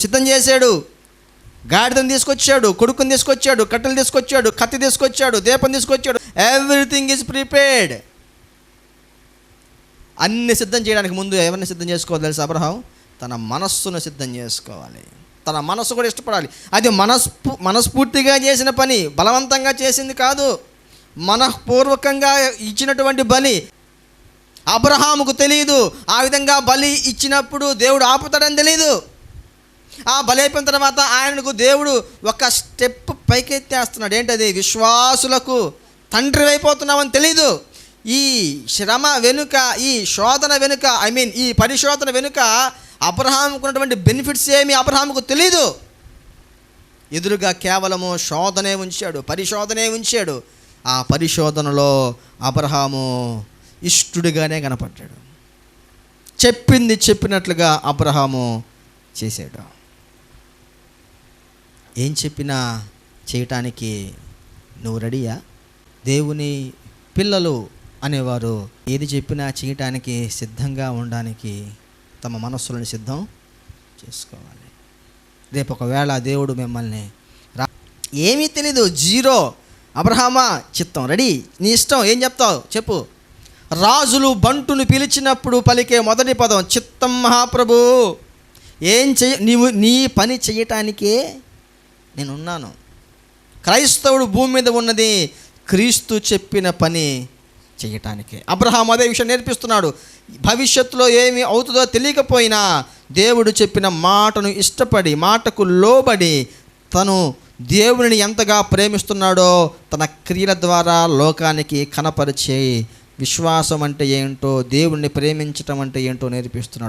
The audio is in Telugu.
సిద్ధం చేశాడు. గాడిదను తీసుకొచ్చాడు, కొడుకుని తీసుకొచ్చాడు, కట్టెలు తీసుకొచ్చాడు, కత్తి తీసుకొచ్చాడు, దీపం తీసుకొచ్చాడు. Everything is prepared. అన్ని సిద్ధం చేయడానికి ముందు ఎవరిని సిద్ధం చేసుకోవాలి తెలుసు? అబ్రహాం తన మనస్సును సిద్ధం చేసుకోవాలి. తన మనస్సు కూడా ఇష్టపడాలి. అది మనస్ఫూర్తిగా చేసిన పని, బలవంతంగా చేసింది కాదు, మనఃపూర్వకంగా ఇచ్చినటువంటి బలి. అబ్రహాముకు తెలియదు ఆ విధంగా బలి ఇచ్చినప్పుడు దేవుడు ఆపుతాడని తెలియదు. ఆ బలి అయిపోయిన తర్వాత ఆయనకు దేవుడు ఒక స్టెప్ పైకెత్తేస్తున్నాడు. ఏంటది? విశ్వాసులకు తండ్రి అయిపోతున్నామని తెలీదు. ఈ శ్రమ వెనుక, ఈ శోధన వెనుక, ఈ పరిశోధన వెనుక అబ్రహాముకు ఉన్నటువంటి బెనిఫిట్స్ ఏమి అబ్రహాముకు తెలీదు. ఎదురుగా కేవలము శోధనే ఉంచాడు, పరిశోధనే ఉంచాడు. ఆ పరిశోధనలో అబ్రహాము ఇష్టుడిగానే కనపడ్డాడు. చెప్పింది చెప్పినట్లుగా అబ్రహాము చేశాడు. ఏం చెప్పినా చేయటానికి నువ్వు రెడీయా? దేవుని పిల్లలు అనేవారు ఏది చెప్పినా చేయటానికి సిద్ధంగా ఉండడానికి తమ మనస్సులను సిద్ధం చేసుకోవాలి. రేపు ఒకవేళ దేవుడు మిమ్మల్ని ఏమీ తెలీదు, జీరో, అబ్రహామా చిత్తం రెడీ, నీ ఇష్టం, ఏం చెప్తావు చెప్పు. రాజులు బంటును పిలిచినప్పుడు పలికే మొదటి పదం చిత్తం మహాప్రభు. నీవు నీ పని చేయటానికే నేనున్నాను. క్రైస్తవుడు భూమి మీద ఉన్నది క్రీస్తు చెప్పిన పని చేయటానికే. అబ్రహాం అదే విషయం నేర్పిస్తున్నాడు. భవిష్యత్తులో ఏమి అవుతుందో తెలియకపోయినా దేవుడు చెప్పిన మాటను ఇష్టపడి, మాటకు లోబడి, తను దేవుని ఎంతగా ప్రేమిస్తున్నాడో తన క్రియల ద్వారా లోకానికి కనపరిచే విశ్వాసం అంటే ఏంటో, దేవుణ్ణి ప్రేమించటం అంటే ఏంటో నేర్పిస్తున్నాడు.